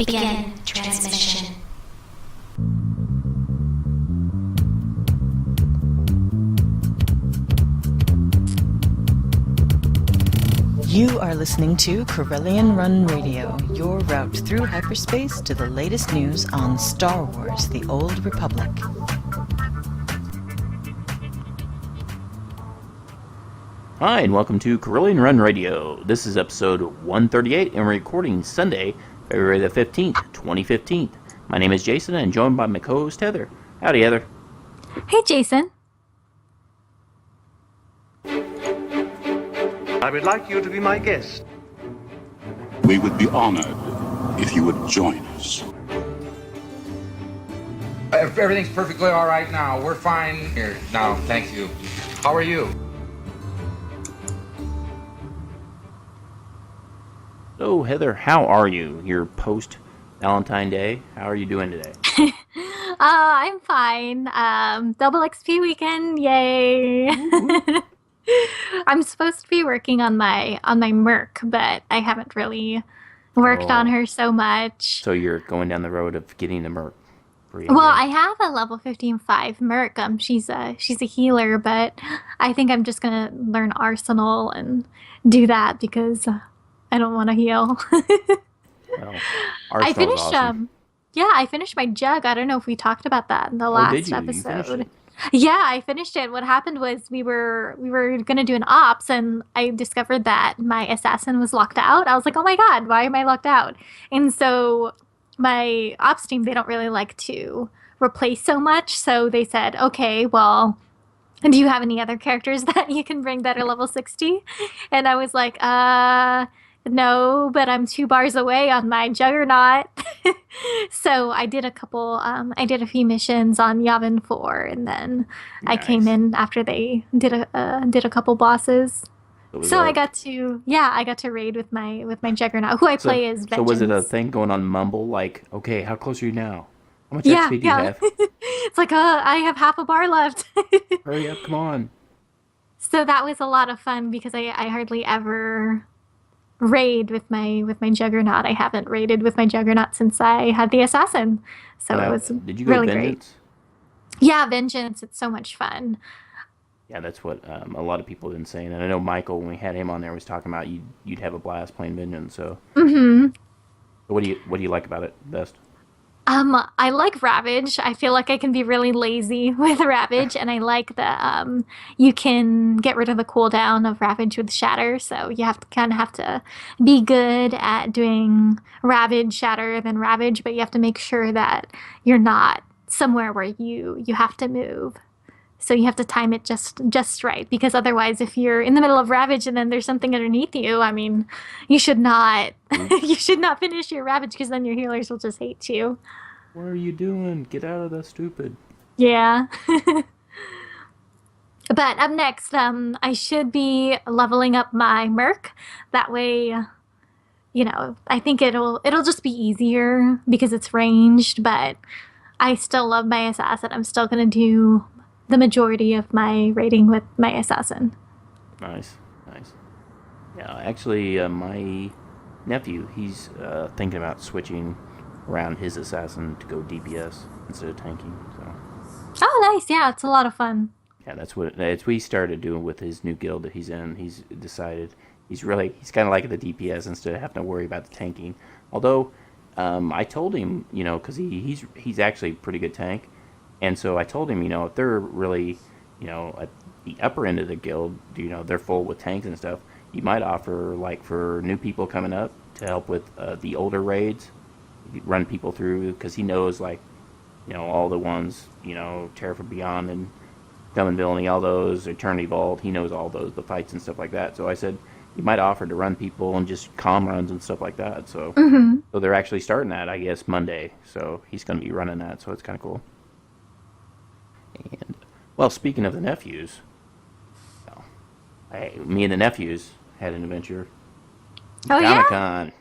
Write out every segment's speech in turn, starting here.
Begin transmission. You are listening to Corellian Run Radio, your route through hyperspace to the latest news on Star Wars: The Old Republic. Hi, and welcome to Corellian Run Radio. This is episode 138, and we're recording Sunday, February the 15th, 2015. My name is Jason, and I'm joined by my co-host, Heather. Howdy, Heather. Hey, Jason. I would like you to be my guest. We would be honored if you would join us. Everything's perfectly all right now. We're fine here now. Thank you. How are you? So, Heather, how are you? Your post-Valentine Day, how are you doing today? I'm fine. Double XP weekend, yay! I'm supposed to be working on my Merc, but I haven't really worked on her so much. So you're going down the road of getting the Merc. Well, I have a level 15-5 Merc. She's a healer, but I think I'm just gonna learn Arsenal and do that because I don't want to heal. Well, I finished awesome. I finished my jug. I don't know if we talked about that in the last did you? You episode. finished it? Yeah, I finished it. What happened was we were gonna do an ops, and I discovered that my assassin was locked out. I was like, oh my god, why am I locked out? And so my ops team, they don't really like to replace so much, so they said, okay, well, do you have any other characters that you can bring that are level 60? And I was like, no, but I'm 2 bars away on my Juggernaut. So I did a few missions on Yavin 4, and then I came in after they did a couple bosses. So I got to raid with my Juggernaut, who I play as Vengeance. So was it a thing going on Mumble, like, okay, how close are you now? How much XP do you have? It's like, I have half a bar left. Hurry up, come on. So that was a lot of fun because I hardly ever raid with my Juggernaut. I haven't raided with my Juggernaut since I had the assassin. So it was did you go really Vengeance? Great. Yeah, Vengeance. It's so much fun. Yeah, that's what a lot of people have been saying. And I know Michael, when we had him on there, was talking about you'd have a blast playing Vengeance. So, what do you like about it best? I like Ravage. I feel like I can be really lazy with Ravage, and I like that you can get rid of the cooldown of Ravage with Shatter. So you have to be good at doing Ravage, Shatter, then Ravage, but you have to make sure that you're not somewhere where you have to move. So you have to time it just right, because otherwise, if you're in the middle of Ravage and then there's something underneath you, I mean, you should not finish your Ravage, because then your healers will just hate you. What are you doing? Get out of that stupid. Yeah. But up next, I should be leveling up my Merc. That way, I think it'll just be easier because it's ranged, but I still love my assassin. I'm still going to do the majority of my raiding with my assassin. Nice. Yeah, actually, my nephew, he's thinking about switching around his assassin to go DPS instead of tanking. So. Oh, nice. Yeah, it's a lot of fun. Yeah, that's what he started doing with his new guild that he's in. He's decided he's kind of like the DPS instead of having to worry about the tanking. Although, I told him, because he's actually a pretty good tank. And so I told him, if they're really, at the upper end of the guild, they're full with tanks and stuff, you might offer, like, for new people coming up to help with the older raids, run people through, because he knows, like, all the ones, Terra from Beyond and Dumb and Villainy, all those, Eternity Vault, he knows all those, the fights and stuff like that. So I said, you might offer to run people and just comm runs and stuff like that. So, So they're actually starting that, I guess, Monday. So he's going to be running that, so it's kind of cool. And, well, speaking of the nephews, me and the nephews had an adventure. Oh, Comic-Con.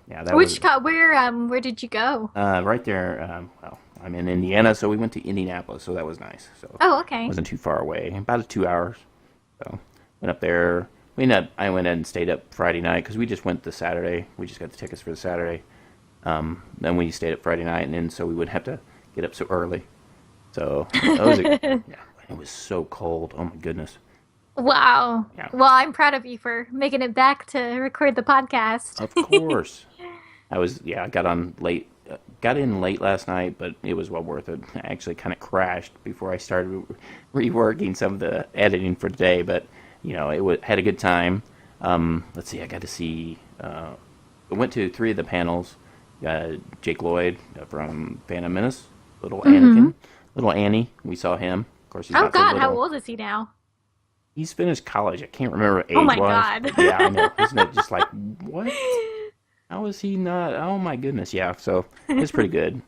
Yeah. That Which where did you go? Right there. I'm in Indiana, so we went to Indianapolis, so that was nice. So oh, okay. It wasn't too far away, about 2 hours. So went up there, I went in and stayed up Friday night because we just went the Saturday. We just got the tickets for the Saturday. Then we stayed up Friday night, and then so we wouldn't have to get up so early. So that was yeah, it was so cold. Oh my goodness. Wow. Yeah. Well, I'm proud of you for making it back to record the podcast. Of course. I got in late last night, but it was well worth it. I actually kind of crashed before I started reworking some of the editing for today, but had a good time. Let's see, I got to see. I went to 3 of the panels. Jake Lloyd from Phantom Menace, little Anakin, little Annie. We saw him. Of course, he's Oh not so God, little. how old is he now? He's finished college. I can't remember what age Oh my was. God. Yeah, I know. Isn't it just like, what? How is he not? Oh my goodness. Yeah, so it's pretty good.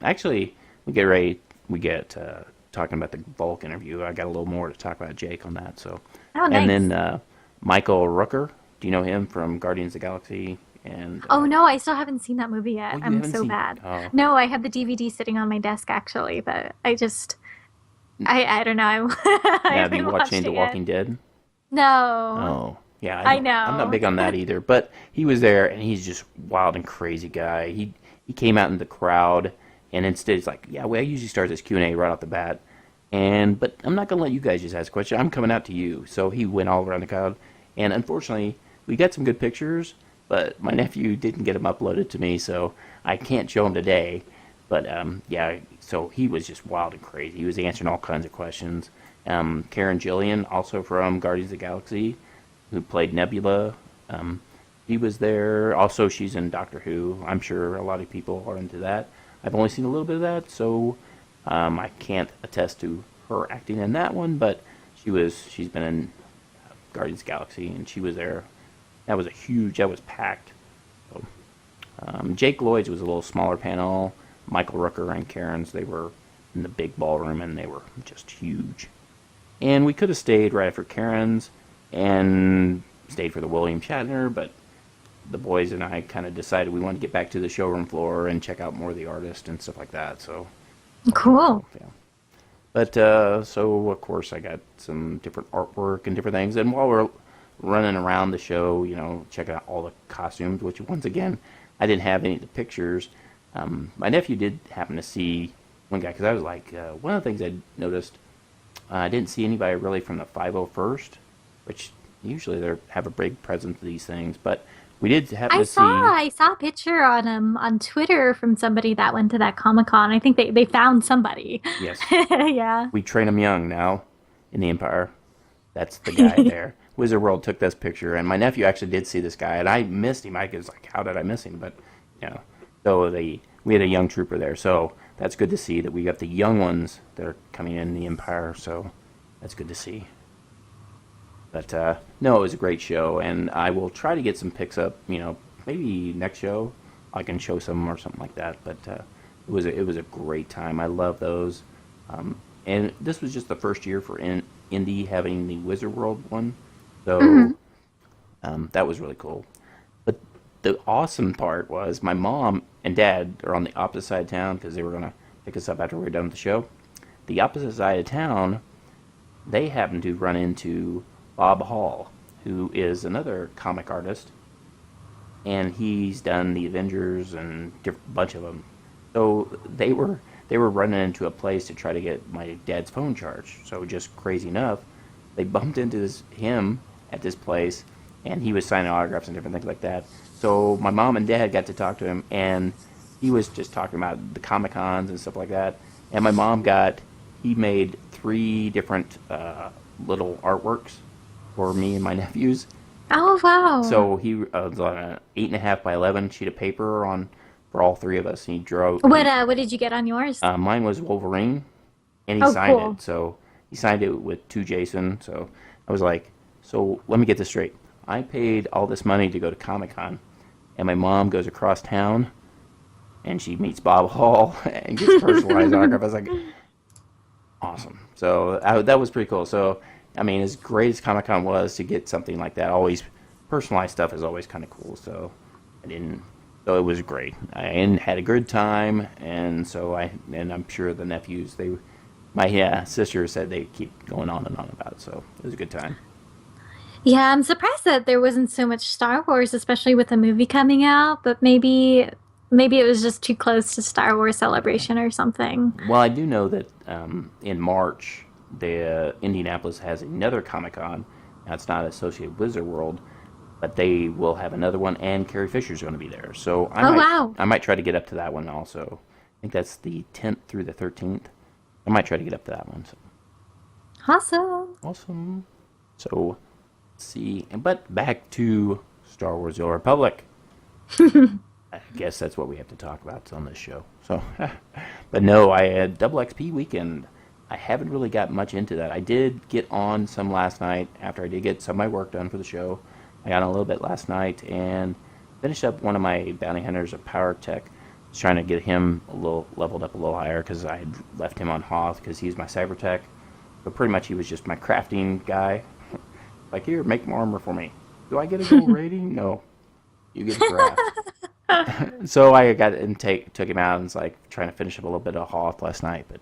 Actually, we get talking about the Volk interview. I got a little more to talk about Jake on that. So, Oh, nice. And then Michael Rooker. Do you know him from Guardians of the Galaxy? And Oh no, I still haven't seen that movie yet. Oh, you I'm haven't so seen- bad. oh. No, I have the DVD sitting on my desk actually, but I don't know. I have haven't you watched watched any of The it yet. Walking Dead? No. Oh, yeah. I know. I'm not big on that either. But he was there, and he's just wild and crazy guy. He came out in the crowd, and instead he's like, yeah, well, I usually start this Q&A right off the bat. But I'm not going to let you guys just ask a question. I'm coming out to you. So he went all around the crowd. And unfortunately, we got some good pictures, but my nephew didn't get them uploaded to me, so I can't show them today. But, yeah, so he was just wild and crazy. He was answering all kinds of questions. Karen Gillian, also from Guardians of the Galaxy, who played Nebula. She was there. Also, she's in Doctor Who. I'm sure a lot of people are into that. I've only seen a little bit of that, so I can't attest to her acting in that one, but she's been in Guardians of the Galaxy, and she was there. That was packed. So, Jake Lloyd's was a little smaller panel. Michael Rooker and Karen's, they were in the big ballroom, and they were just huge. And we could have stayed right after Karen's and stayed for the William Shatner, but the boys and I kind of decided we wanted to get back to the showroom floor and check out more of the artists and stuff like that. So Cool. yeah. But so of course I got some different artwork and different things. And while we're running around the show, checking out all the costumes, which once again I didn't have any of the pictures. My nephew did happen to see one guy, because I was like, one of the things I noticed, I didn't see anybody really from the 501st, which usually they have a big presence of these things, but we did happen to see. I saw a picture on Twitter from somebody that went to that Comic-Con. I think they found somebody. Yes. Yeah. We train them young now in the Empire. That's the guy there. Wizard World took this picture, and my nephew actually did see this guy, and I missed him. I was like, how did I miss him? But, so we had a young trooper there, so that's good to see that we got the young ones that are coming in the Empire, so that's good to see. But, no, it was a great show, and I will try to get some pics up, maybe next show I can show some or something like that, but it was a great time. I love those. And this was just the first year for Indy having the Wizard World one, so that was really cool. But the awesome part was my mom and dad are on the opposite side of town because they were going to pick us up after we were done with the show. The opposite side of town, they happened to run into Bob Hall, who is another comic artist, and he's done the Avengers and a bunch of them. So they were running into a place to try to get my dad's phone charged. So just crazy enough, they bumped into him at this place, and he was signing autographs and different things like that. So my mom and dad got to talk to him, and he was just talking about the Comic-Cons and stuff like that. And my mom he made 3 different little artworks for me and my nephews. Oh wow. So he was on an 8.5 by 11 sheet of paper for all 3 of us. And he drew. What did you get on yours? Mine was Wolverine, and he signed cool. it. So he signed it with To Jason. So I was like, so let me get this straight. I paid all this money to go to Comic-Con, and my mom goes across town, and she meets Bob Hall and gets personalized autograph. I was like, awesome. So that was pretty cool. So, I mean, as great as Comic-Con was, to get something like that, always personalized stuff is always kind of cool. So it was great. I had a good time, and I'm sure the nephews, my sister said they keep going on and on about it. So it was a good time. Yeah, I'm surprised that there wasn't so much Star Wars, especially with the movie coming out, but maybe it was just too close to Star Wars Celebration or something. Well, I do know that in March, the Indianapolis has another Comic Con. Now, it's not associated with Wizard World, but they will have another one, and Carrie Fisher's going to be there. So Wow. I might try to get up to that one also. I think that's the 10th through the 13th. I might try to get up to that one. So. Awesome. Awesome. So, let's see. But back to Star Wars: The Old Republic. I guess that's what we have to talk about on this show. So, but no, I had double XP weekend. I haven't really got much into that. I did get on some last night after I did get some of my work done for the show. I got on a little bit last night and finished up one of my bounty hunters, a power tech. Was trying to get him a little leveled up a little higher because I had left him on Hoth because he's my cyber tech. But pretty much he was just my crafting guy. Like, here, make more armor for me. Do I get a gold rating? No. You get a craft. So I got and took him out and was like trying to finish up a little bit of Hoth last night, but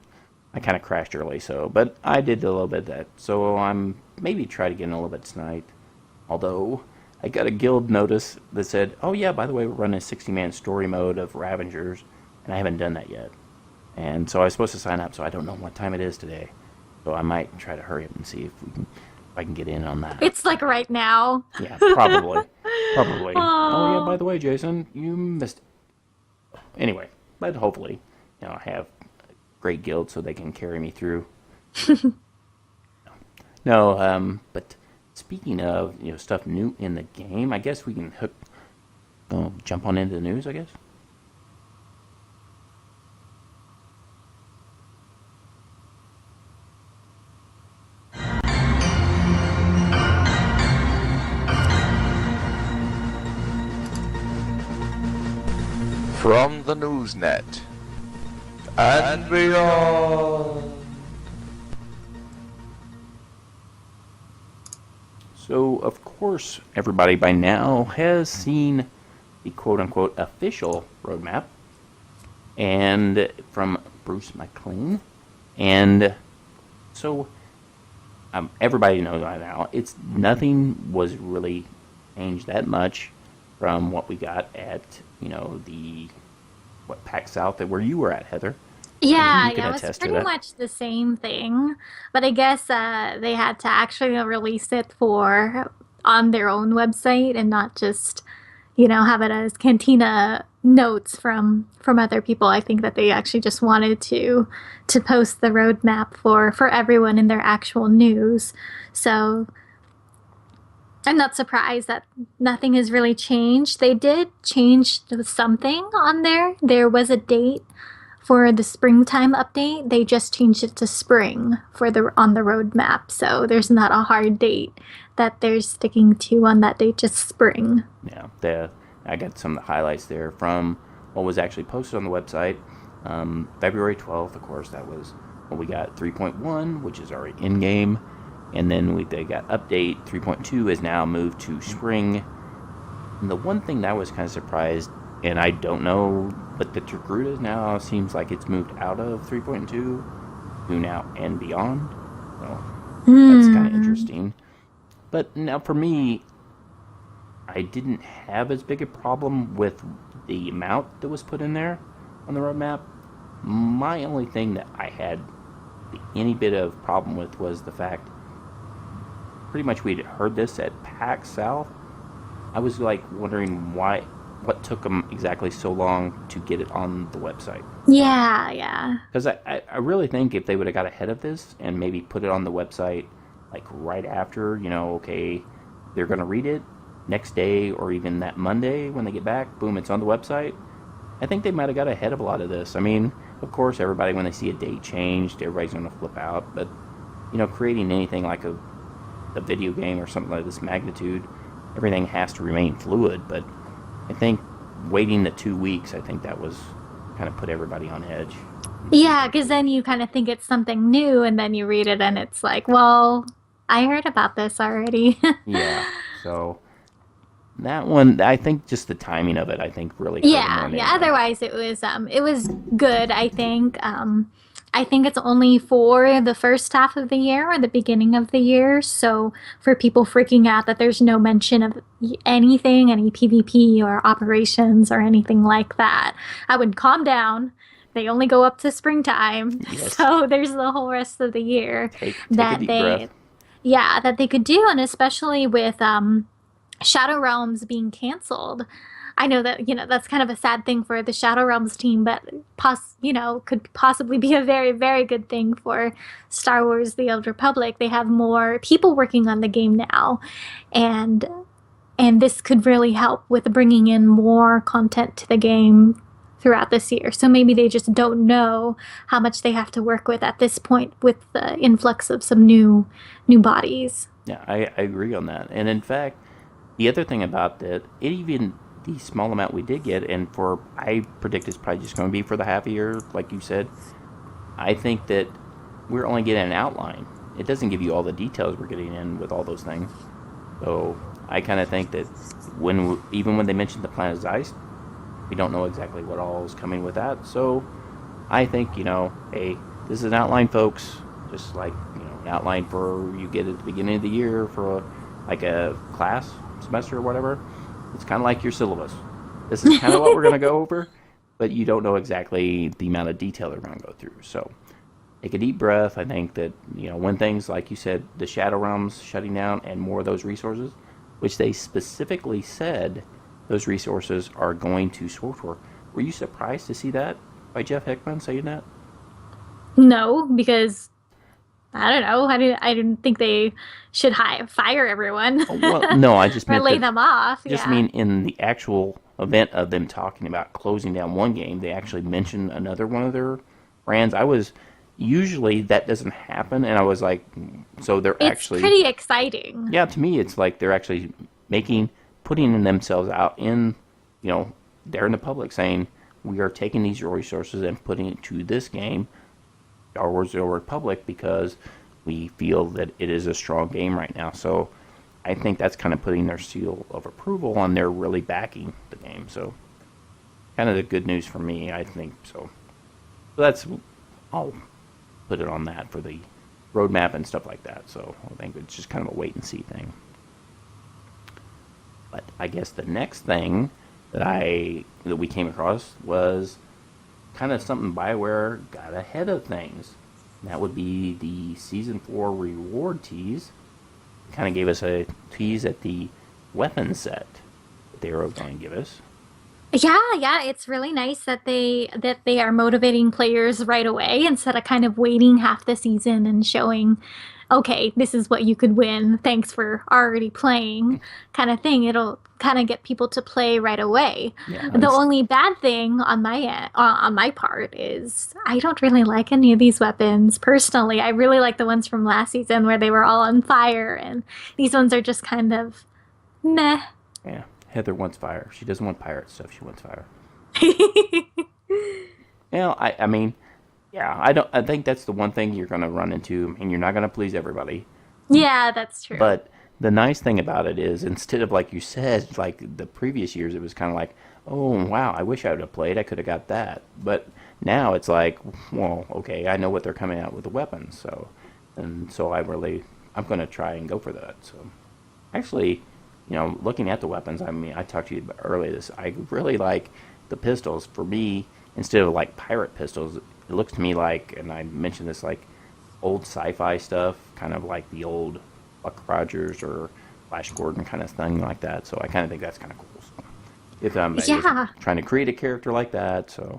I kind of crashed early. But I did a little bit of that. So I'm maybe try to get in a little bit tonight. Although I got a guild notice that said, "Oh yeah, by the way, we're running a 60-man story mode of Ravengers," and I haven't done that yet. And so I was supposed to sign up, so I don't know what time it is today. So I might try to hurry up and see if I can get in on that. It's like right now. Yeah, probably. Probably. Oh, yeah, by the way, Jason, you missed it. Anyway, but hopefully, I have a great guild so they can carry me through. No, but speaking of, stuff new in the game, I guess we can jump on into the news, I guess. From the Newsnet and beyond. So, of course, everybody by now has seen the quote-unquote official roadmap, and from Bruce McLean, and so everybody knows by now nothing was really changed that much from what we got at the PAX South where you were at, Heather. Yeah, You can yeah, it was attest to pretty that. much the same thing, but I guess they had to actually release it for on their own website and not just, have it as Cantina notes from other people. I think that they actually just wanted to post the roadmap for everyone in their actual news. So I'm not surprised that nothing has really changed. They did change something on there. There was a date for the springtime update. They just changed it to spring on the roadmap. So there's not a hard date that they're sticking to on that date, just spring. Yeah, I got some of the highlights there from what was actually posted on the website. February 12th, of course, that was when we got 3.1, which is already in-game. And then they got update 3.2 is now moved to spring. And the one thing that I was kind of surprised, and I don't know, but the Togruta now seems like it's moved out of 3.2 to now and beyond. So that's kind of interesting. But now for me, I didn't have as big a problem with the amount that was put in there on the roadmap. My only thing that I had any bit of problem with was the fact pretty much we'd heard this at PAX South. I was wondering what took them exactly so long to get it on the website. Yeah. Because I really think if they would have got ahead of this and maybe put it on the website right after, okay, they're going to read it next day or even that Monday when they get back, boom, it's on the website. I think they might have got ahead of a lot of this. I mean, of course, everybody, when they see a date changed, everybody's going to flip out. But, creating anything like a video game or something like this magnitude, everything has to remain fluid. But I think waiting the 2 weeks, I think that was kind of put everybody on edge. Yeah, because then you kind of think it's something new, and then you read it, and it's like, well, I heard about this already. Yeah, so that one, I think just the timing of it, I think really hurt Yeah. more than anything. Otherwise, it was good. I think I think it's only for the first half of the year or the beginning of the year. So for people freaking out that there's no mention of anything, any PvP or operations or anything like that, I would calm down. They only go up to springtime. Yes. So there's the whole rest of the year Take a that deep breath. that they could do. And especially with Shadow Realms being canceled. I know that, that's kind of a sad thing for the Shadow Realms team, but could possibly be a very, very good thing for Star Wars The Old Republic. They have more people working on the game now, and this could really help with bringing in more content to the game throughout this year. So maybe they just don't know how much they have to work with at this point with the influx of some new bodies. Yeah, I agree on that. And in fact, the other thing about that, even the small amount we did get, and I predict it's probably just going to be for the half year, like you said. I think that we're only getting an outline. It doesn't give you all the details we're getting in with all those things. So I kind of think that even when they mentioned the Planet Ice, we don't know exactly what all is coming with that. So I think, hey, this is an outline, folks. Just like, an outline for you get at the beginning of the year for like a class, semester or whatever. It's kind of like your syllabus. This is kind of what we're going to go over, but you don't know exactly the amount of detail they're going to go through. So take a deep breath. I think that, when things, like you said, the Shadow Realms shutting down and more of those resources, which they specifically said those resources are going to SWTOR. Were you surprised to see that by Jeff Hickman saying that? No, because I don't know. I didn't think they should fire everyone. Oh, well, no, I just or meant lay them off. Just mean in the actual event of them talking about closing down one game, they actually mentioned another one of their brands. Usually that doesn't happen, and I was like, so they're actually... It's pretty exciting. Yeah, to me, it's like they're actually putting themselves out in, there in the public, saying, we are taking these resources and putting it to this game, Star Wars The Old Republic, because we feel that it is a strong game right now. So I think that's kind of putting their seal of approval on their really backing the game. So kind of the good news for me, I think. So I'll put it on that for the roadmap and stuff like that. So I think it's just kind of a wait and see thing. But I guess the next thing that we came across was kind of something BioWare got ahead of things. And that would be the Season 4 reward tease. Kind of gave us a tease at the weapon set that they were going to give us. Yeah, it's really nice that they are motivating players right away instead of kind of waiting half the season and showing, okay, this is what you could win. Thanks for already playing, kind of thing. It'll kind of get people to play right away. Yeah, the only bad thing on my part is I don't really like any of these weapons personally. I really like the ones from last season where they were all on fire, and these ones are just kind of meh. Yeah. Heather wants fire. She doesn't want pirate stuff. She wants fire. I mean, yeah, I think that's the one thing you're going to run into, and you're not going to please everybody. Yeah, that's true. But the nice thing about it is, instead of, like you said, like the previous years, it was kind of like, oh, wow, I wish I would have played. I could have got that. But now it's like, well, okay, I know what they're coming out with the weapons. So I'm going to try and go for that. So actually, looking at the weapons, I mean, I talked to you about earlier I really like the pistols. For me, instead of like pirate pistols, it looks to me like, and I mentioned this, like old sci-fi stuff, kind of like the old Buck Rogers or Flash Gordon kind of thing like that. So I kind of think that's kind of cool. So if I'm trying to create a character like that, so...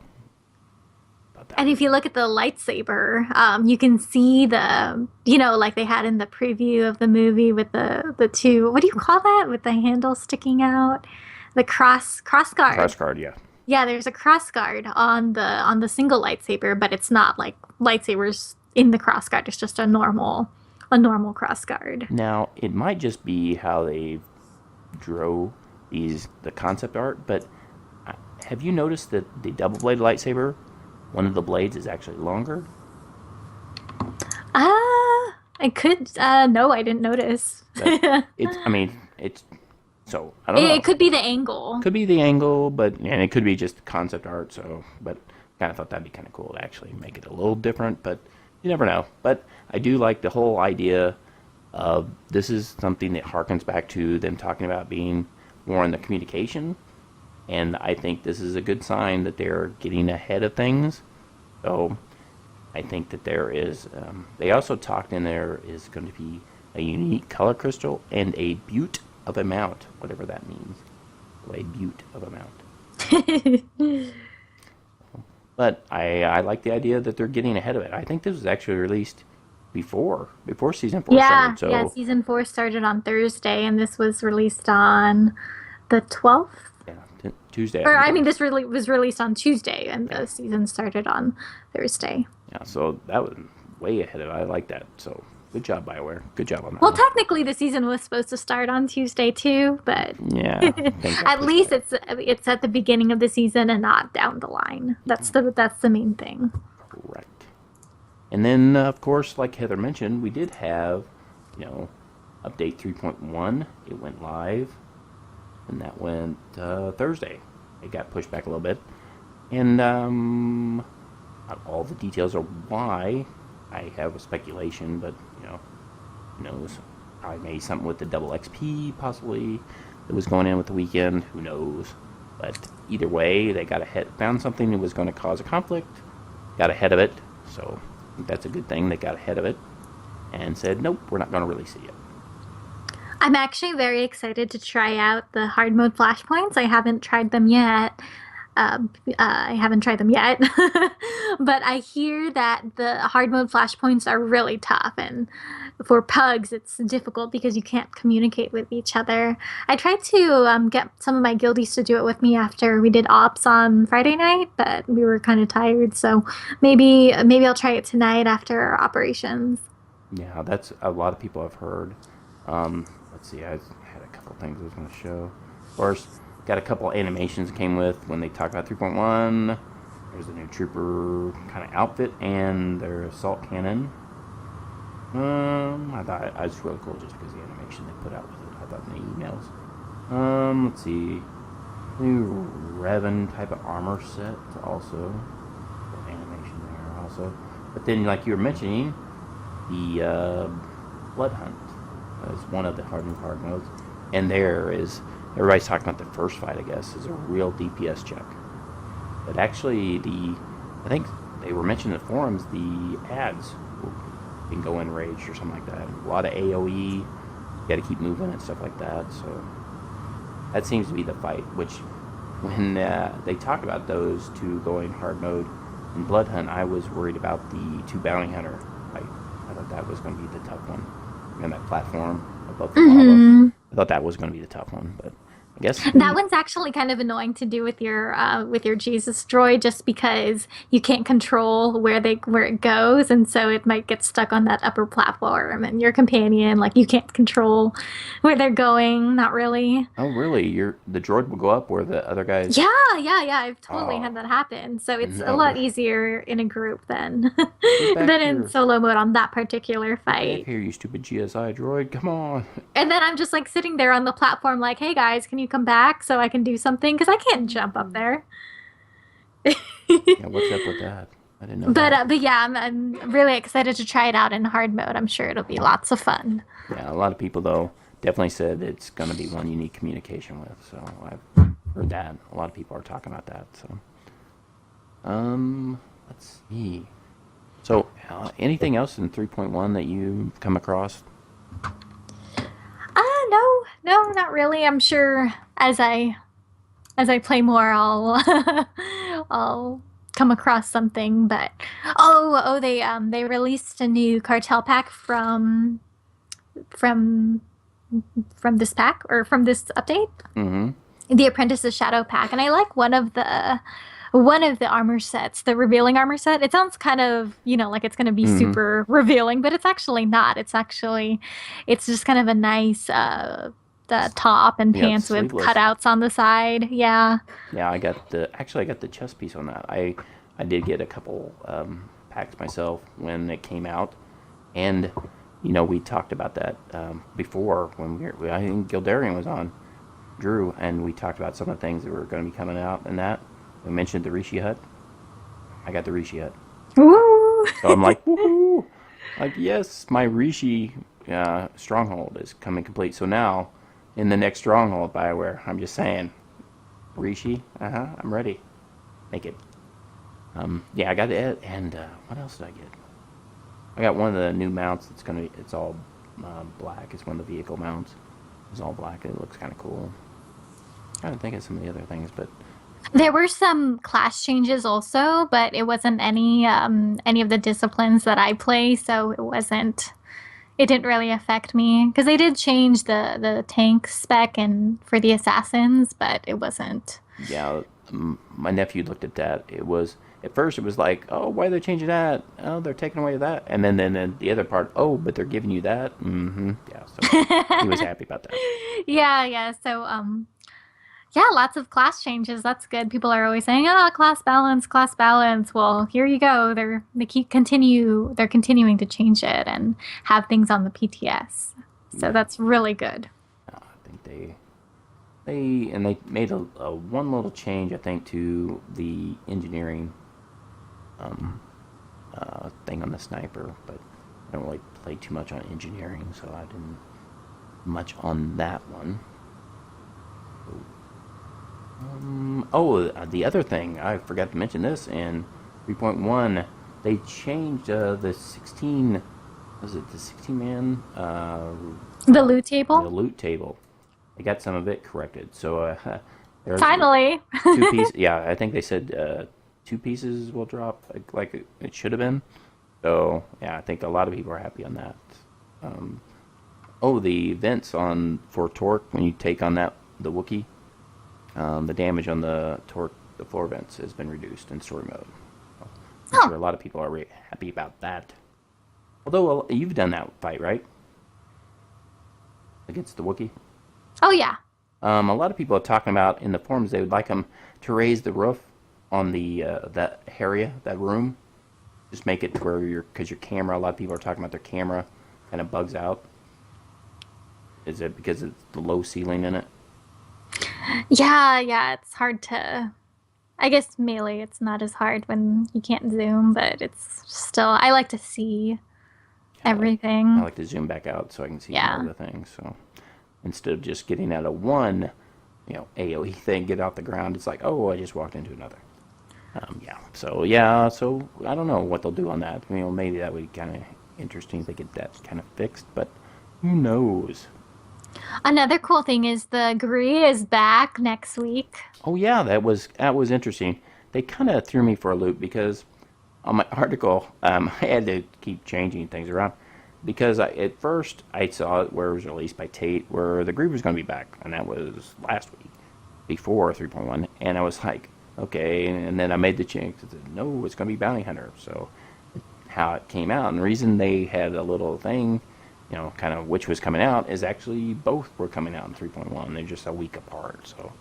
And if you look at the lightsaber, you can see the, like they had in the preview of the movie with the two, what do you call that? With the handle sticking out? The cross guard. Cross guard, yeah. Yeah, there's a cross guard on the single lightsaber, but it's not like lightsabers in the cross guard. It's just a normal cross guard. Now, it might just be how they drew the concept art, but have you noticed that the double-bladed lightsaber, one of the blades is actually longer? I could. No, I didn't notice. So I don't know. It could be the angle. Could be the angle, and it could be just concept art. So, but kind of thought that'd be kind of cool to actually make it a little different, but you never know. But I do like the whole idea of this is something that harkens back to them talking about being more in the communication, and I think this is a good sign that they're getting ahead of things. So I think that there is, they also talked in there is going to be a unique color crystal and a butte of a mount, whatever that means. A butte of a mount. But I like the idea that they're getting ahead of it. I think this was actually released before season 4 started. So yeah, season 4 started on Thursday, and this was released on the 12th. yeah, Tuesday. Or I mean, this really was released on Tuesday, and the season started on Thursday. Yeah, so that was way ahead of it. I like that. So good job, BioWare. Good job on that. Well, one. technically, the season was supposed to start on Tuesday too, but Yeah. at least it's at the beginning of the season and not down the line. That's the main thing. Correct. And then, of course, like Heather mentioned, we did have, update 3.1. It went live, and that went Thursday. It got pushed back a little bit, and not all the details are why. I have a speculation, but who knows? Probably maybe something with the double XP, possibly, that was going in with the weekend. Who knows? But either way, they got ahead, found something that was going to cause a conflict, got ahead of it. So I think that's a good thing. They got ahead of it and said, nope, we're not going to release it yet. I'm actually very excited to try out the hard mode flashpoints. I haven't tried them yet. But I hear that the hard mode flashpoints are really tough, and for pugs it's difficult because you can't communicate with each other. I tried to get some of my guildies to do it with me after we did ops on Friday night, but we were kind of tired, so maybe I'll try it tonight after operations. Yeah, that's a lot of people have heard. Let's see, I had a couple things I was going to show. First, got a couple animations that came with when they talked about 3.1. There's a new trooper kind of outfit and their assault cannon. I thought it was really cool just because the animation they put out with it. I thought in the emails. Let's see, new Revan type of armor set also. Animation there also. But then, like you were mentioning, the Blood Hunt is one of the hard modes, and there is. Everybody's talking about the first fight, I guess, is a real DPS check. But actually, I think they were mentioning in the forums, the ads can go in rage or something like that. A lot of AoE, you got to keep moving and stuff like that. So that seems to be the fight, which when they talk about those two going hard mode in Blood Hunt, I was worried about the two bounty hunter fight. I thought that was going to be the tough one. On that platform above the lava. I thought that was going to be the tough one, but I guess that one's actually kind of annoying to do with your Jesus droid, just because you can't control where it goes, and so it might get stuck on that upper platform, and your companion, like, you can't control where they're going. Not really. Oh, really? The droid will go up where the other guys. Yeah. I've totally had that happen. So it's a lot easier in a group than in solo mode on that particular fight. Here, you stupid GSI droid, come on. And then I'm just like sitting there on the platform, like, hey guys, can you come back so I can do something? Because I can't jump up there. Yeah, what's up with that? I didn't know. But yeah, I'm really excited to try it out in hard mode. I'm sure it'll be lots of fun. Yeah, a lot of people though definitely said it's going to be one you need communication with. So I've heard that. A lot of people are talking about that. So, let's see. So, anything else in 3.1 that you've come across? No, not really. I'm sure as I play more, I'll come across something. But they released a new cartel pack from this pack, or from this update. Mm-hmm. The Apprentice's Shadow pack, and I like one of the armor sets, the revealing armor set. It sounds kind of, like it's going to be super revealing, but it's actually not. It's just kind of a nice the top and pants with cutouts on the side. Yeah. Yeah, I got the chest piece on that. I did get a couple packs myself when it came out, and we talked about that before when I think Gildarian was on, Drew, and we talked about some of the things that were going to be coming out, and that we mentioned the Rishi Hut. I got the Rishi yet. Ooh. So I'm like, woohoo! Like, yes, my Rishi stronghold is coming complete. So now, in the next stronghold, Bioware, I'm just saying, Rishi, I'm ready. Make it. Yeah, I got it. And what else did I get? I got one of the new mounts. It's all black. It's one of the vehicle mounts. It's all black. It looks kind of cool. I'm trying to think of some of the other things, but There were some class changes also, but it wasn't any of the disciplines that I play, so it didn't really affect me because they did change the tank spec and for the assassins, but it wasn't. yeah, my nephew looked at that. At first it was like, oh, why are they changing that? Oh, they're taking away that, and then the other part, oh, but they're giving you that. Yeah, so he was happy about that. Yeah. So yeah, lots of class changes. That's good. People are always saying, "Oh, class balance, class balance." Well, here you go. They're continuing to change it and have things on the PTS. So that's really good. I think they made a one little change, I think, to the engineering thing on the sniper, but I don't really play too much on engineering, so I didn't much on that one. The other thing, I forgot to mention this, in 3.1, they changed the 16, was it the 16-man? The loot table? The loot table. They got some of it corrected, so there's Finally! 2 pieces, yeah, I think they said 2 pieces will drop, like it should have been. So, yeah, I think a lot of people are happy on that. The vents for torque, when you take on the Wookiee, the damage on the floor vents has been reduced in story mode. I'm sure a lot of people are really happy about that. Although, you've done that fight, right? Against the Wookiee? Oh, yeah. A lot of people are talking about in the forums they would like them to raise the roof on that area, that room. Just make it to where because your camera, a lot of people are talking about their camera kind of bugs out. Is it because it's the low ceiling in it? Yeah, it's hard to... I guess melee, it's not as hard when you can't zoom, but it's still... I like to see everything. I like to zoom back out so I can see more of the things. So instead of just getting out of one, AoE thing, get out the ground, it's like, oh, I just walked into another. So I don't know what they'll do on that. Maybe that would be kind of interesting if they get that kind of fixed, but who knows? Another cool thing is the Gree is back next week. Oh yeah, that was interesting. They kind of threw me for a loop because on my article, I had to keep changing things around because at first I saw it where it was released by Tate, where the Gree was going to be back, and that was last week before 3.1, and I was like, okay, and then I made the change. I said, no, it's going to be Bounty Hunter. So how it came out, and the reason they had a little thing, kind of which was coming out, is actually both were coming out in 3.1. They're just a week apart. So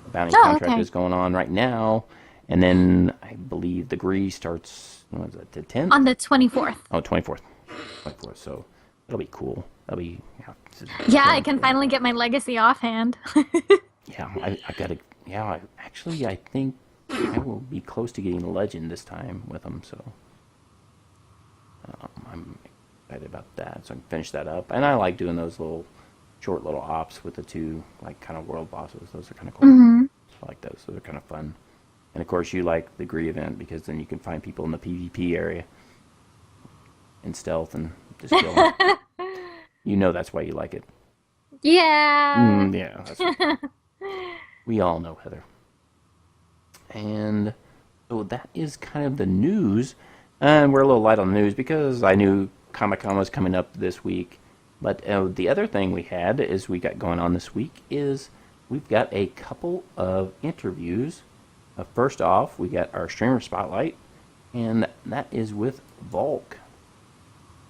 the Bounty contract is going on right now, and then I believe the Gree starts, what is it, the 10th? On the 24th. Oh, 24th. So it'll be cool. That'll be, yeah, I can finally get my legacy offhand. Yeah, I gotta. Yeah, I think I will be close to getting Legend this time with them, so I'm excited about that. So I can finish that up, and I like doing those short little ops with the 2 kind of world bosses. Those are kind of cool. Mm-hmm. I like those. Those are kind of fun. And of course, you like the Gree event because then you can find people in the PvP area in stealth and just kill them. That's why you like it. Yeah. Yeah. That's right. We all know, Heather. And so that is kind of the news. And we're a little light on the news because I knew Comic-Con was coming up this week. But the other thing we got going on this week is we've got a couple of interviews. First off, we got our streamer spotlight, and that is with Volk.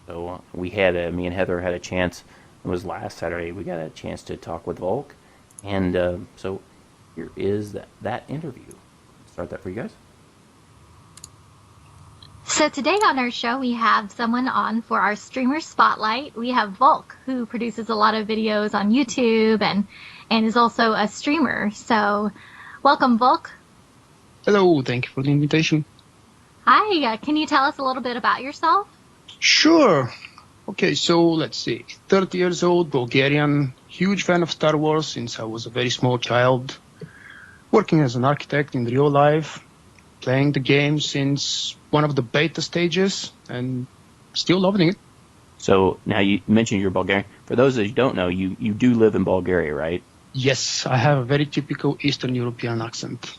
So me and Heather had a chance, it was last Saturday, we got a chance to talk with Volk. And so here is that interview. Start that for you guys. So today on our show, we have someone on for our streamer spotlight. We have Volk, who produces a lot of videos on YouTube and is also a streamer. So welcome, Volk. Hello, thank you for the invitation. Hi, can you tell us a little bit about yourself? Sure. Okay, so let's see. 30 years old, Bulgarian, huge fan of Star Wars since I was a very small child. Working as an architect in real life, playing the game since one of the beta stages, and still loving it. So now you mentioned you're Bulgarian. For those that don't know, you do live in Bulgaria, right? Yes, I have a very typical Eastern European accent.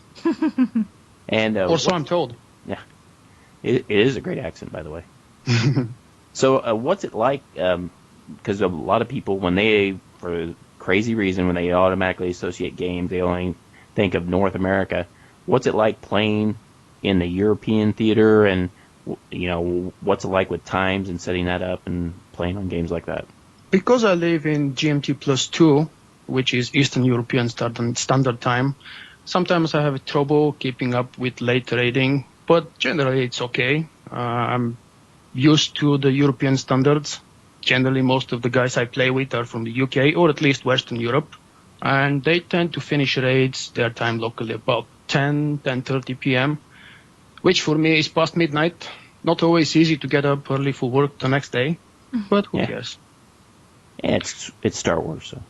And Or so I'm told. Yeah, it is a great accent, by the way. So what's it like? Because a lot of people, when they, for a crazy reason, when they automatically associate games, they only think of North America. What's it like playing in the European theater, and what's it like with times and setting that up and playing on games like that? Because I live in GMT plus 2, which is Eastern European Standard Time, sometimes I have trouble keeping up with late trading, but generally it's okay. I'm used to the European standards. Generally, most of the guys I play with are from the UK or at least Western Europe, and they tend to finish raids their time locally about 10:30 p.m., which for me is past midnight. Not always easy to get up early for work the next day, but who cares? Yeah, it's Star Wars, so.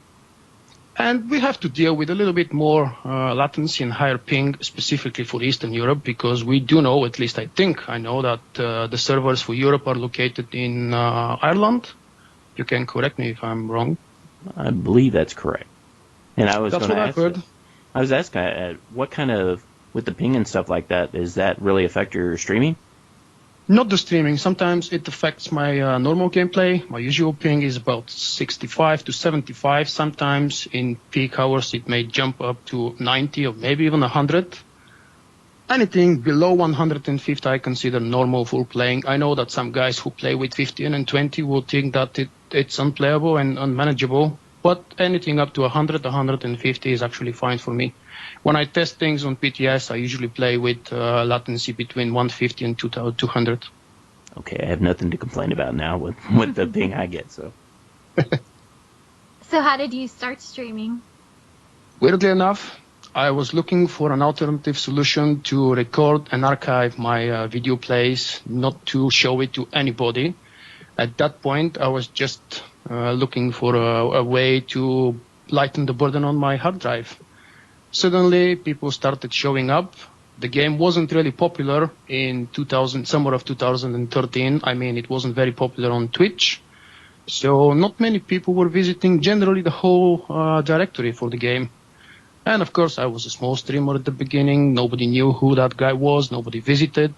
And we have to deal with a little bit more latency and higher ping, specifically for Eastern Europe, because we do know, at least I know, that the servers for Europe are located in Ireland. You can correct me if I'm wrong. I believe that's correct. And I was That's what I've heard. I was asking, what kind of, with the ping and stuff like that, does that really affect your streaming? Not the streaming. Sometimes it affects my normal gameplay. My usual ping is about 65 to 75. Sometimes in peak hours it may jump up to 90 or maybe even 100. Anything below 150 I consider normal for playing. I know that some guys who play with 15 and 20 will think that it's unplayable and unmanageable. But anything up to 100, 150 is actually fine for me. When I test things on PTS, I usually play with latency between 150 and 200. Okay, I have nothing to complain about now with the ping I get. So how did you start streaming? Weirdly enough, I was looking for an alternative solution to record and archive my video plays, not to show it to anybody. At that point, I was just looking for a way to lighten the burden on my hard drive. Suddenly, people started showing up. The game wasn't really popular in summer of 2013. I mean, it wasn't very popular on Twitch. So not many people were visiting generally the whole directory for the game. And of course, I was a small streamer at the beginning. Nobody knew who that guy was. Nobody visited.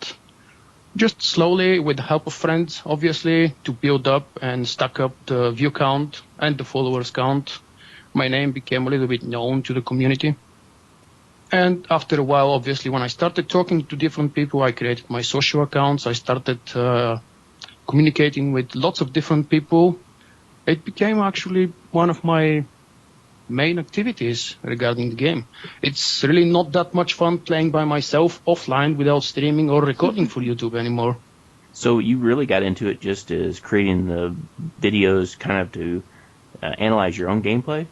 Just slowly, with the help of friends, obviously, to build up and stack up the view count and the followers count, my name became a little bit known to the community. And after a while, obviously, when I started talking to different people, I created my social accounts. I started communicating with lots of different people. It became actually one of my main activities regarding the game. It's really not that much fun playing by myself offline without streaming or recording for YouTube anymore. So you really got into it just as creating the videos kind of to analyze your own gameplay?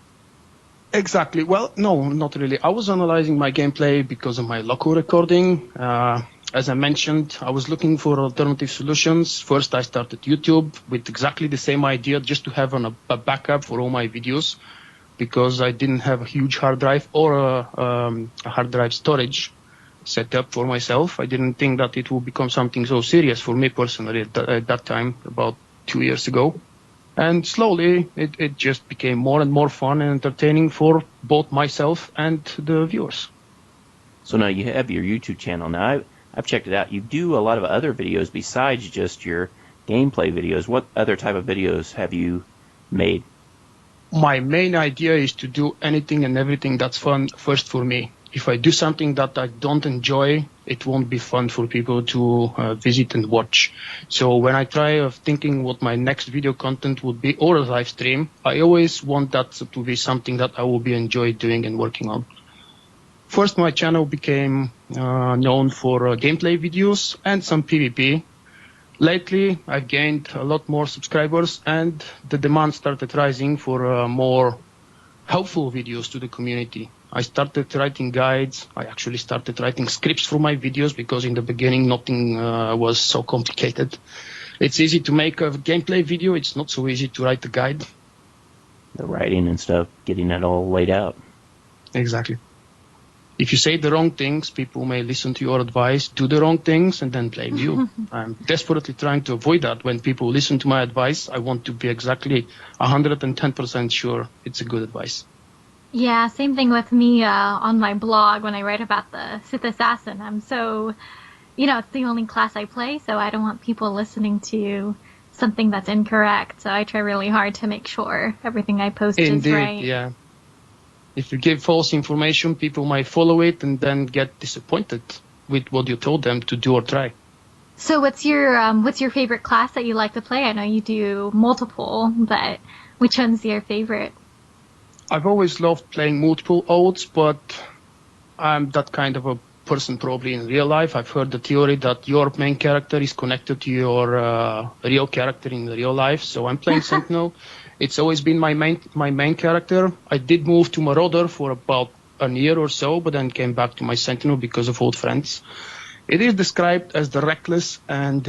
Exactly. Well, no, not really. I was analyzing my gameplay because of my local recording. As I mentioned, I was looking for alternative solutions. First, I started YouTube with exactly the same idea, just to have a backup for all my videos, because I didn't have a huge hard drive or a hard drive storage set up for myself. I didn't think that it would become something so serious for me personally at that time, about 2 years ago. And slowly, it just became more and more fun and entertaining for both myself and the viewers. So now you have your YouTube channel. Now, I've checked it out. You do a lot of other videos besides just your gameplay videos. What other type of videos have you made? My main idea is to do anything and everything that's fun first for me. If I do something that I don't enjoy, it won't be fun for people to visit and watch. So when I try of thinking what my next video content would be or a live stream, I always want that to be something that I will be enjoying doing and working on. First, my channel became known for gameplay videos and some PvP. Lately, I've gained a lot more subscribers and the demand started rising for more helpful videos to the community. I started writing guides. I actually started writing scripts for my videos because in the beginning nothing was so complicated. It's easy to make a gameplay video. It's not so easy to write a guide. The writing and stuff, getting it all laid out. Exactly. If you say the wrong things, people may listen to your advice, do the wrong things, and then blame you. I'm desperately trying to avoid that. When people listen to my advice, I want to be exactly 110% sure it's a good advice. Yeah, same thing with me on my blog when I write about the Sith Assassin. I'm so, it's the only class I play, so I don't want people listening to something that's incorrect. So I try really hard to make sure everything I post is right. Indeed, yeah. If you give false information, people might follow it and then get disappointed with what you told them to do or try. So what's your favorite class that you like to play? I know you do multiple, but which one's your favorite? I've always loved playing multiple oaths, but I'm that kind of a person probably in real life. I've heard the theory that your main character is connected to your real character in real life, so I'm playing Sentinel. It's always been my main character. I did move to Marauder for about a year or so, but then came back to my Sentinel because of old friends. It is described as the reckless and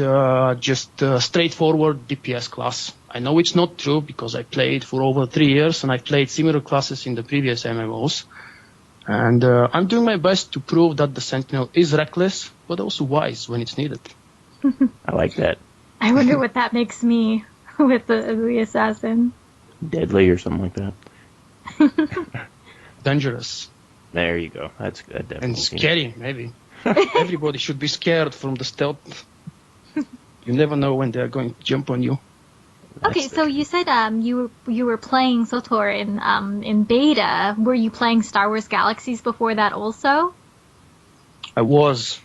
just straightforward DPS class. I know it's not true because I played for over 3 years and I played similar classes in the previous MMOs. And I'm doing my best to prove that the Sentinel is reckless, but also wise when it's needed. I like that. I wonder what that makes me with the assassin. Deadly or something like that. Dangerous. There you go. That's good. Definitely. And scary, maybe. Everybody should be scared from the stealth. You never know when they're going to jump on you. Okay, so you said you were playing SWTOR in beta. Were you playing Star Wars Galaxies before that also? I was.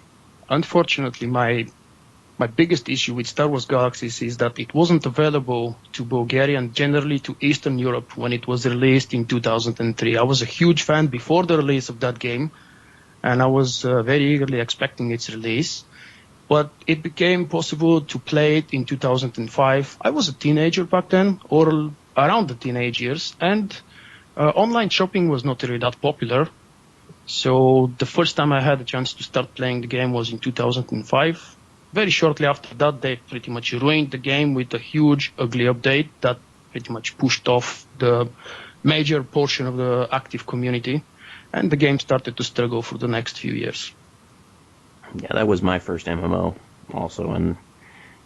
Unfortunately, my biggest issue with Star Wars Galaxies is that it wasn't available to Bulgaria and generally to Eastern Europe when it was released in 2003. I was a huge fan before the release of that game, and I was very eagerly expecting its release. But it became possible to play it in 2005. I was a teenager back then, or around the teenage years, and online shopping was not really that popular. So the first time I had a chance to start playing the game was in 2005. Very shortly after that, they pretty much ruined the game with a huge, ugly update that pretty much pushed off the major portion of the active community, and the game started to struggle for the next few years. Yeah, that was my first MMO also, and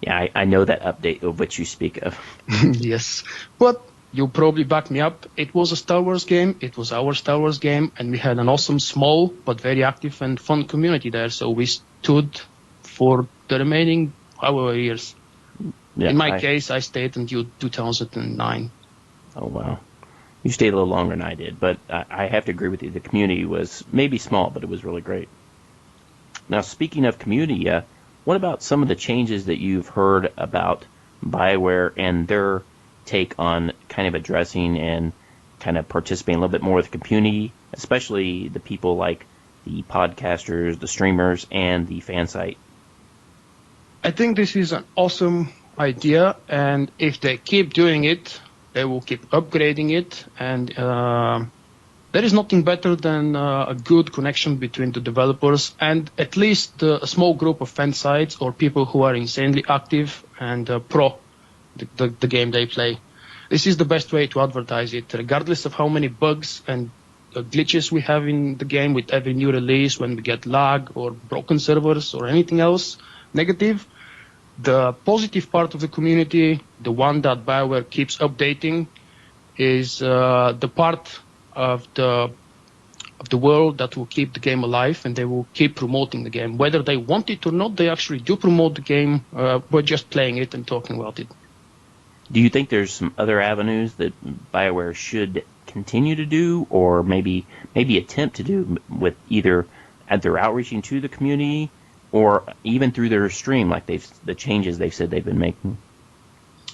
yeah, I know that update of which you speak of. Yes, but you'll probably back me up. It was a Star Wars game, it was our Star Wars game, and we had an awesome, small, but very active and fun community there, so we stood for the remaining however years. Yeah, in my case, I stayed until 2009. Oh, wow. You stayed a little longer than I did, but I have to agree with you. The community was maybe small, but it was really great. Now, speaking of community, what about some of the changes that you've heard about BioWare and their take on kind of addressing and kind of participating a little bit more with the community, especially the people like the podcasters, the streamers, and the fan site? I think this is an awesome idea, and if they keep doing it, they will keep upgrading it, and there is nothing better than a good connection between the developers and at least a small group of fan sites or people who are insanely active and pro the game they play. This is the best way to advertise it, regardless of how many bugs and glitches we have in the game with every new release, when we get lag or broken servers or anything else negative. The positive part of the community, the one that BioWare keeps updating, is the part of the world that will keep the game alive, and they will keep promoting the game. Whether they want it or not, they actually do promote the game. We're just playing it and talking about it. Do you think there's some other avenues that BioWare should continue to do, or maybe attempt to do, with either at their outreaching to the community or even through their stream, like the changes they've said they've been making?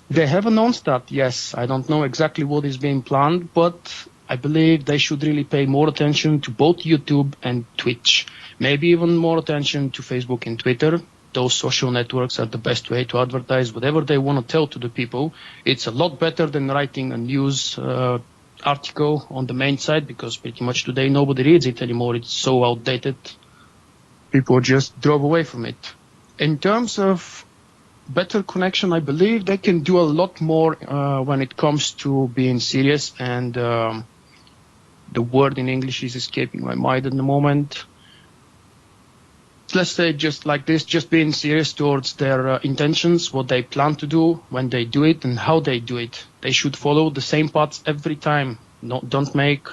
They have announced that, yes. I don't know exactly what is being planned, but I believe they should really pay more attention to both YouTube and Twitch. Maybe even more attention to Facebook and Twitter. Those social networks are the best way to advertise whatever they want to tell to the people. It's a lot better than writing a news article on the main site because pretty much today nobody reads it anymore. It's so outdated. People just drove away from it. In terms of better connection, I believe they can do a lot more when it comes to being serious, and the word in English is escaping my mind at the moment. Let's say just like this, just being serious towards their intentions, what they plan to do, when they do it, and how they do it. They should follow the same paths every time. Don't make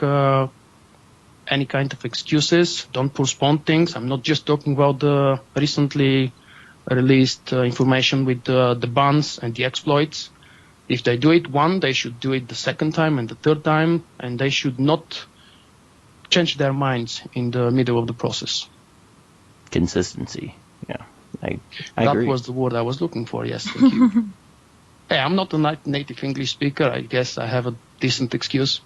any kind of excuses. Don't postpone things. I'm not just talking about the recently released information with the bans and the exploits. If they do it one, they should do it the second time and the third time, and they should not change their minds in the middle of the process. Consistency. Yeah, I that agree. That was the word I was looking for. Yes, thank you. Hey, I'm not a native English speaker. I guess I have a decent excuse.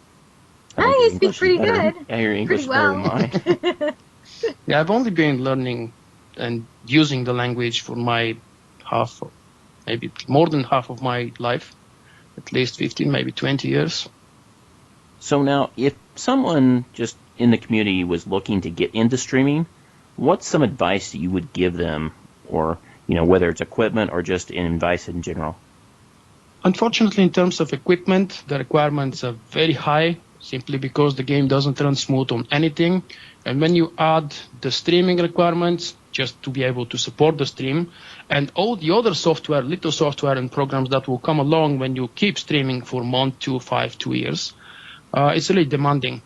You speak pretty good. Yeah, your English is better than mine. Yeah, I've only been learning and using the language for my maybe more than half of my life, at least 15, maybe 20 years. So now, if someone just in the community was looking to get into streaming, what's some advice that you would give them, or, whether it's equipment or just advice in general? Unfortunately, in terms of equipment, the requirements are very high, simply because the game doesn't run smooth on anything. And when you add the streaming requirements, just to be able to support the stream, and all the other software, little software and programs that will come along when you keep streaming for a month, 2, 5, 2 years, it's really demanding.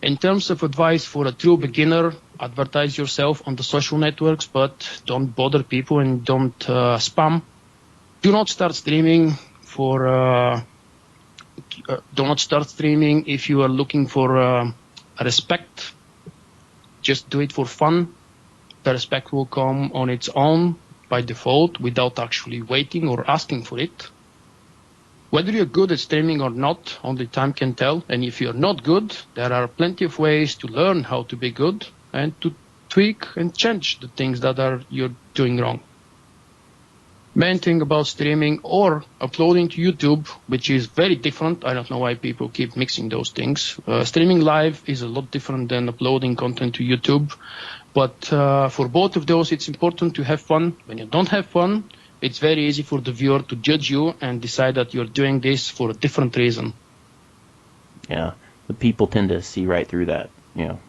In terms of advice for a true beginner, advertise yourself on the social networks, but don't bother people and don't spam. Do not start streaming if you are looking for respect. Just do it for fun. The respect will come on its own by default without actually waiting or asking for it. Whether you're good at streaming or not, only time can tell. And if you're not good, there are plenty of ways to learn how to be good and to tweak and change the things that you're doing wrong. Main thing about streaming or uploading to YouTube, which is very different. I don't know why people keep mixing those things. Streaming live is a lot different than uploading content to YouTube. But for both of those, it's important to have fun. When you don't have fun, it's very easy for the viewer to judge you and decide that you're doing this for a different reason. Yeah, the people tend to see right through that, if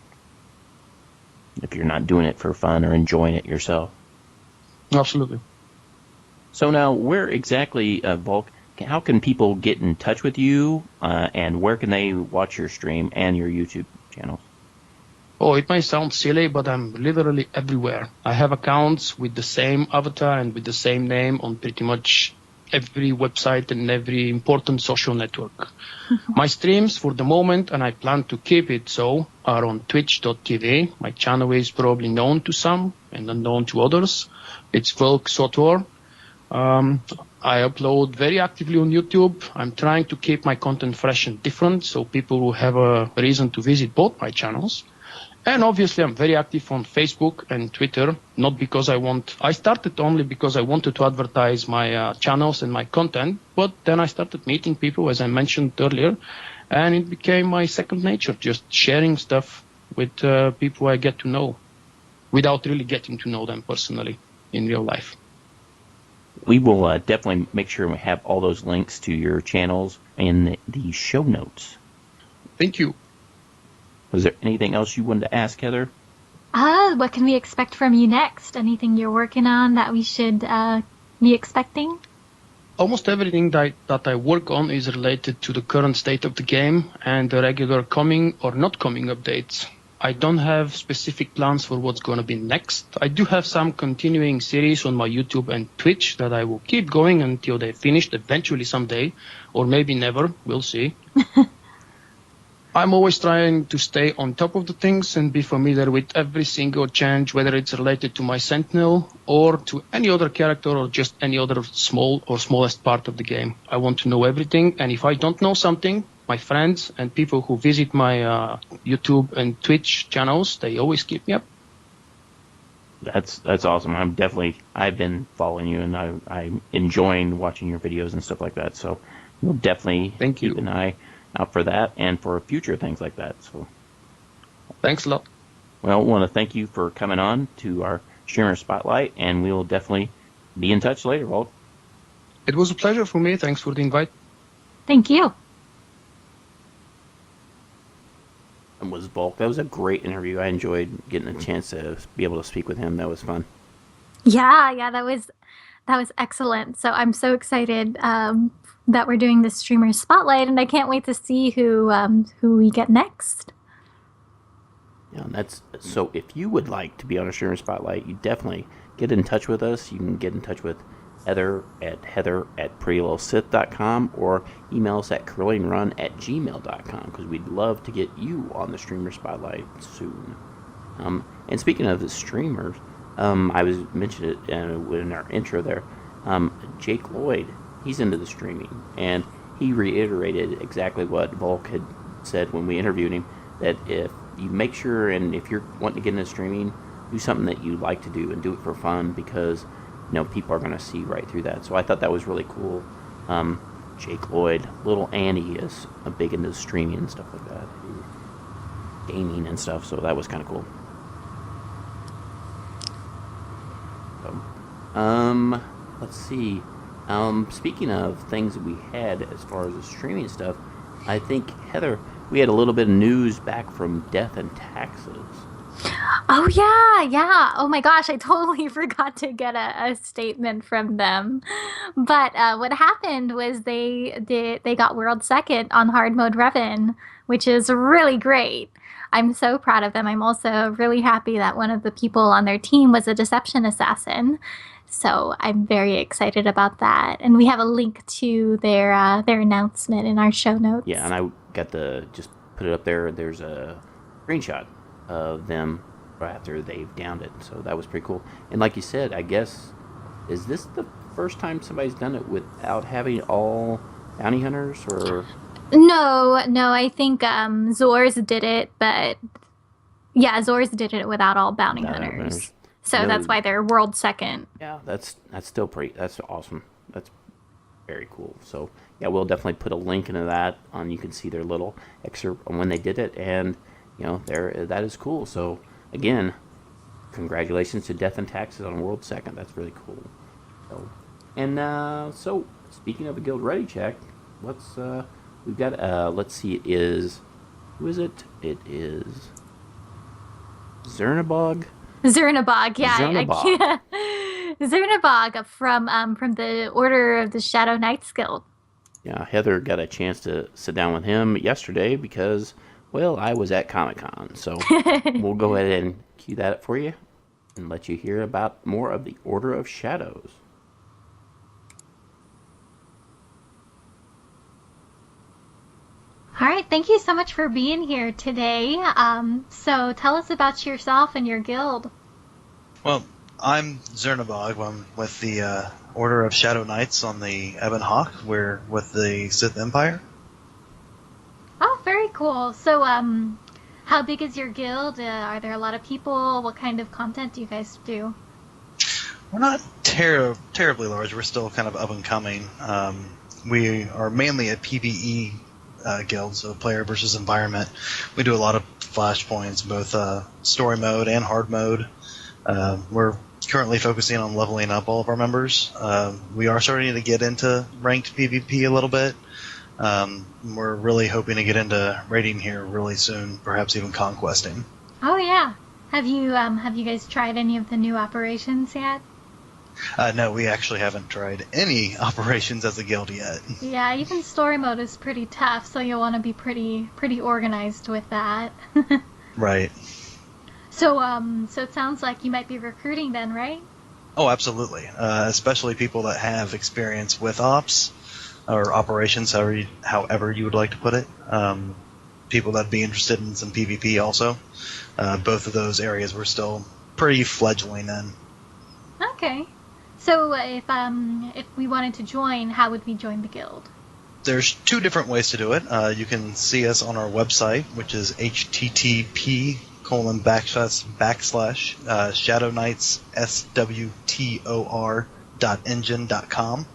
you're not doing it for fun or enjoying it yourself. Absolutely. So now, where exactly, Volk, how can people get in touch with you, and where can they watch your stream and your YouTube channels? Oh, it may sound silly, but I'm literally everywhere. I have accounts with the same avatar and with the same name on pretty much every website and every important social network. My streams for the moment, and I plan to keep it so, are on twitch.tv. My channel is probably known to some and unknown to others. It's Volk Sotor. I upload very actively on YouTube. I'm trying to keep my content fresh and different so people will have a reason to visit both my channels. And obviously, I'm very active on Facebook and Twitter, not because I started only because I wanted to advertise my channels and my content, but then I started meeting people, as I mentioned earlier, and it became my second nature, just sharing stuff with people I get to know without really getting to know them personally in real life. We will definitely make sure we have all those links to your channels in the show notes. Thank you. Was there anything else you wanted to ask, Heather? What can we expect from you next? Anything you're working on that we should be expecting? Almost everything that I work on is related to the current state of the game and the regular coming or not coming updates. I don't have specific plans for what's going to be next. I do have some continuing series on my YouTube and Twitch that I will keep going until they're finished eventually someday, or maybe never. We'll see. I'm always trying to stay on top of the things and be familiar with every single change, whether it's related to my Sentinel or to any other character or just any other small or smallest part of the game. I want to know everything, and if I don't know something, my friends and people who visit my YouTube and Twitch channels, they always keep me up. That's awesome. I've been following you, and I'm enjoying watching your videos and stuff like that. So we'll definitely keep an eye. out for that and for future things like that. So, Thanks a lot. well, I want to thank you for coming on to our Streamer Spotlight, and we will definitely be in touch later, Walt. It was a pleasure for me. Thanks for the invite. Thank you. And was Volk. That was a great interview. I enjoyed getting a chance to be able to speak with him. That was fun. Yeah, that was excellent. So I'm so excited that we're doing this streamer spotlight, and I can't wait to see who we get next. Yeah, and that's so. If you would like to be on a Streamer Spotlight, you definitely get in touch with us. You can get in touch with Heather at prettylittlesith.com or email us at corellianrun@gmail.com because we'd love to get you on the Streamer Spotlight soon. And speaking of the streamers, I was mentioned it in our intro there. Jake Lloyd, he's into the streaming, and he reiterated exactly what Volk had said when we interviewed him, that if you make sure, and if you're wanting to get into streaming, do something that you like to do and do it for fun, because people are going to see right through that. So I thought that was really cool. Jake Lloyd, little Annie is big into streaming and stuff like that, gaming and stuff. So that was kind of cool. So, let's see. Speaking of things that we had as far as the streaming stuff, I think, Heather, we had a little bit of news back from Death and Taxes. Oh yeah. Oh my gosh, I totally forgot to get a statement from them. But what happened was they got world second on hard mode Revan, which is really great. I'm so proud of them. I'm also really happy that one of the people on their team was a deception assassin. So I'm very excited about that. And we have a link to their announcement in our show notes. Yeah, and I got to just put it up there. There's a screenshot of them right after they've downed it. So that was pretty cool. And like you said, I guess, is this the first time somebody's done it without having all bounty hunters? Or No, I think Zors did it, but yeah, Zors did it without all bounty hunters. So that's why they're world second. Yeah, that's still that's awesome. That's very cool. So yeah, we'll definitely put a link into that on. You can see their little excerpt on when they did it, and that is cool. So again, congratulations to Death and Taxes on world second. That's really cool. So, and so speaking of a guild ready check, we've got let's see, who is it? It is Zernabog, yeah. Zernabog from the Order of the Shadow Knights Guild. Yeah, Heather got a chance to sit down with him yesterday because, well, I was at Comic-Con. So we'll go ahead and cue that up for you and let you hear about more of the Order of Shadows. All right, thank you so much for being here today. So tell us about yourself and your guild. Well, I'm Zernabog. I'm with the Order of Shadow Knights on the Ebon Hawk. We're with the Sith Empire. Oh, very cool. So, how big is your guild? Are there a lot of people? What kind of content do you guys do? We're not terribly large. We're still kind of up and coming. We are mainly a PvE guild, so player versus environment. We do a lot of flashpoints, both story mode and hard mode. We're currently focusing on leveling up all of our members. We are starting to get into ranked PvP a little bit. We're really hoping to get into raiding here really soon, perhaps even conquesting. Oh yeah. Have you guys tried any of the new operations yet? No, we actually haven't tried any operations as a guild yet. Yeah, even story mode is pretty tough, so you'll want to be pretty organized with that. Right. So it sounds like you might be recruiting then, right? Oh, absolutely. Especially people that have experience with ops or operations, however you would like to put it. People that'd be interested in some PvP also. Both of those areas we're still pretty fledgling in. Okay. So if we wanted to join, how would we join the guild? There's two different ways to do it. You can see us on our website, which is http://ShadowKnightsSWTOR.engine.com.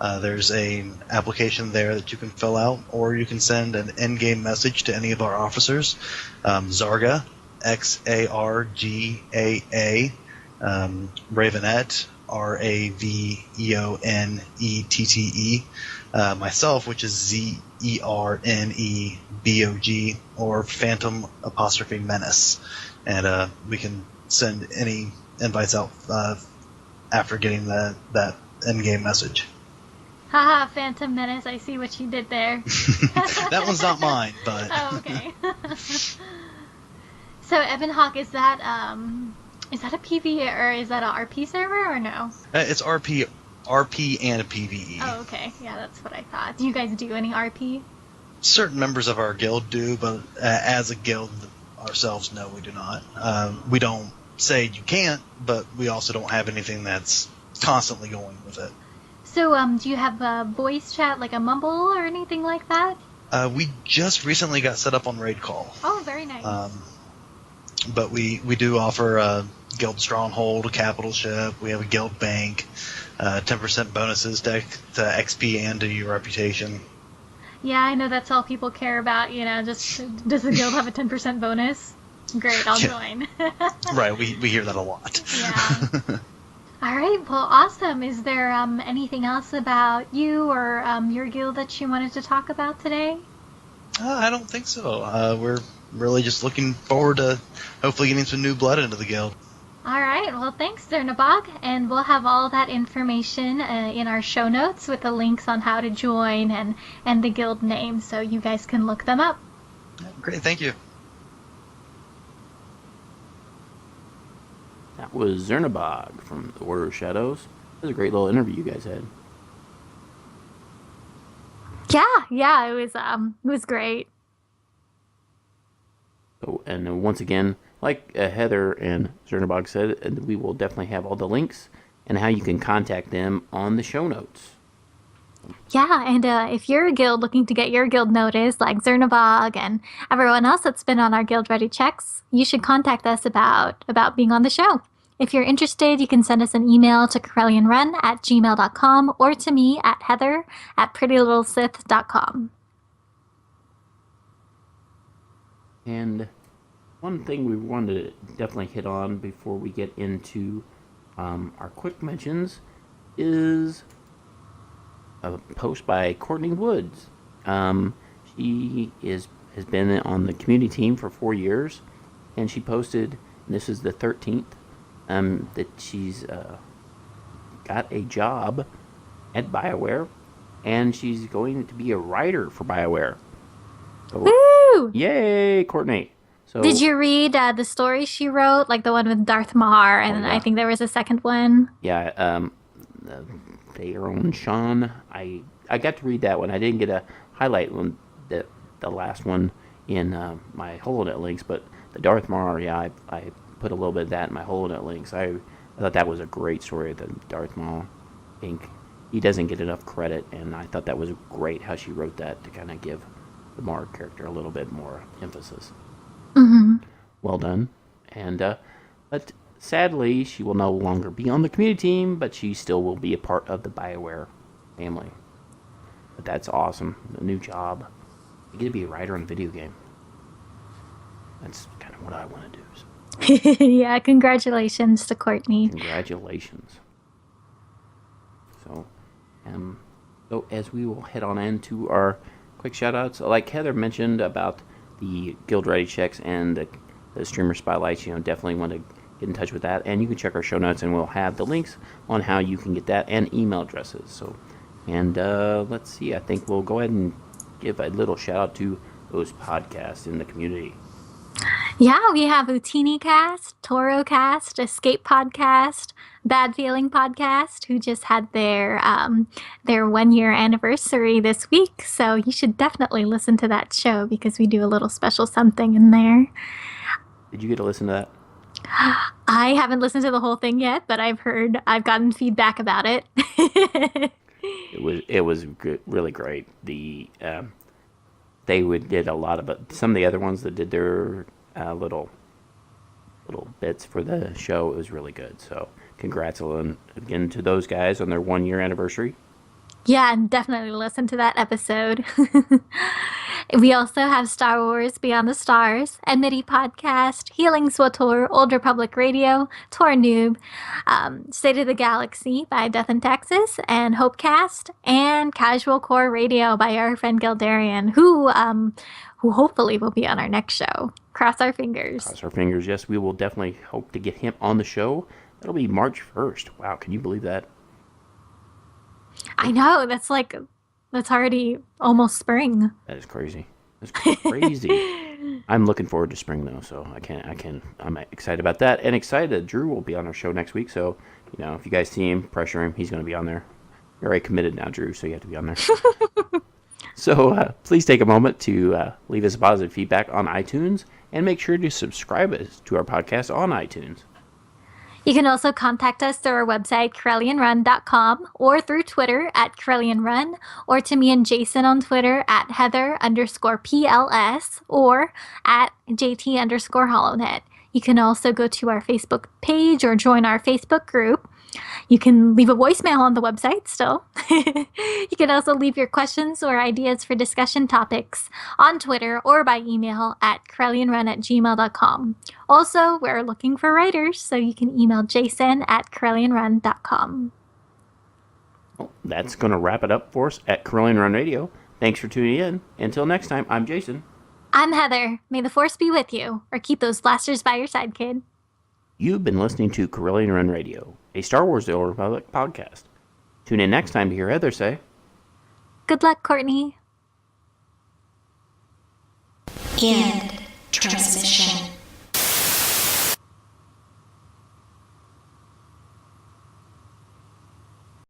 There's an application there that you can fill out, or you can send an in-game message to any of our officers. Zarga, Xargaa, Ravenette, Raveonette, myself, which is Zernebog, or Phantom apostrophe Menace, and we can send any invites out after getting that in-game message. Haha, Phantom Menace, I see what you did there. That one's not mine, but... Oh, okay. So, Ebonhawk, is that a PvE or is that a RP server or no? It's RP and a PvE. Oh, okay. Yeah, that's what I thought. Do you guys do any RP? Certain members of our guild do, but as a guild ourselves, no, we do not. We don't say you can't, but we also don't have anything that's constantly going with it. So, do you have a voice chat, like a Mumble or anything like that? We just recently got set up on Raid Call. Oh, very nice. But we do offer a guild stronghold, a capital ship. We have a guild bank, 10% bonuses to XP and to your reputation. Yeah, I know that's all people care about, just does the guild have a 10% bonus? Great, I'll join. Right, we hear that a lot. Yeah. All right, well, awesome. Is there anything else about you or your guild that you wanted to talk about today? I don't think so. We're really just looking forward to hopefully getting some new blood into the guild. All right, well, thanks, Zernebog, and we'll have all that information in our show notes with the links on how to join and the guild name, so you guys can look them up. Great, thank you. That was Zernebog from the Order of Shadows. It was a great little interview you guys had. Yeah, it was great. So, and once again, like Heather and Zernebog said, we will definitely have all the links and how you can contact them on the show notes. Yeah, and if you're a guild looking to get your guild noticed, like Zernebog and everyone else that's been on our Guild Ready checks, you should contact us about being on the show. If you're interested, you can send us an email to corellianrun@gmail.com or to me at heather@prettylittlesith.com. And one thing we wanted to definitely hit on before we get into our quick mentions is a post by Courtney Woods. She has been on the community team for 4 years, and she posted, and this is the 13th, that she's got a job at BioWare, and she's going to be a writer for BioWare. So, Woo! Yay, Courtney! So, Did you read the story she wrote, like the one with Darth Mahar, and I think there was a second one? Yeah, their own Sean. I got to read that one. I didn't get a highlight on the last one in my HoloNet links, but the Darth Maul, yeah, I put a little bit of that in my HoloNet links. I thought that was a great story, the Darth Maul. I think he doesn't get enough credit, and I thought that was great how she wrote that to kind of give the Maul character a little bit more emphasis. Mm-hmm. Well done. And but sadly, she will no longer be on the community team, but she still will be a part of the BioWare family. But that's awesome. A new job. You get to be a writer in a video game. That's kind of what I want to do. So. Yeah, congratulations to Courtney. Congratulations. So as we will head on into our quick shout-outs, like Heather mentioned about the Guild Ready checks and the streamer spotlights, definitely want to get in touch with that, and you can check our show notes, and we'll have the links on how you can get that and email addresses. So, and let's see, I think we'll go ahead and give a little shout out to those podcasts in the community. Yeah, we have Utini Cast, Toro Cast, Escape Podcast, Bad Feeling Podcast, who just had their 1 year anniversary this week. So you should definitely listen to that show because we do a little special something in there. Did you get to listen to that? I haven't listened to the whole thing yet, but I've gotten feedback about it. It was really great. They did a lot of it. Some of the other ones that did their little bits for the show, it was really good. So congrats again to those guys on their 1 year anniversary. Yeah, and definitely listen to that episode. We also have Star Wars Beyond the Stars, Enmity Podcast, Healing Swator, Old Republic Radio, Tor Noob, State of the Galaxy by Death and Texas, and Hopecast, and Casual Core Radio by our friend Gildarian, who hopefully will be on our next show. Cross our fingers. Cross our fingers, yes. We will definitely hope to get him on the show. That'll be March 1st. Wow, can you believe that? I know, that's already almost spring. That is crazy. That's crazy. I'm looking forward to spring though, so I'm excited about that, and excited that Drew will be on our show next week. So, if you guys see him, pressure him. He's going to be on there. You're already committed now, Drew, so you have to be on there. So please take a moment to leave us positive feedback on iTunes, and make sure to subscribe us to our podcast on iTunes. You can also contact us through our website, CorellianRun.com, or through Twitter at CorellianRun, or to me and Jason on Twitter at Heather_PLS, or at JT_HollowNet. You can also go to our Facebook page or join our Facebook group. You can leave a voicemail on the website still. You can also leave your questions or ideas for discussion topics on Twitter or by email at CorellianRun@gmail.com. Also, we're looking for writers, so you can email Jason at CorellianRun.com. Well, that's going to wrap it up for us at Corellian Run Radio. Thanks for tuning in. Until next time, I'm Jason. I'm Heather. May the Force be with you, or keep those blasters by your side, kid. You've been listening to Corellian Run Radio, a Star Wars The Old Republic podcast. Tune in next time to hear Heather say, Good luck, Courtney. End transmission.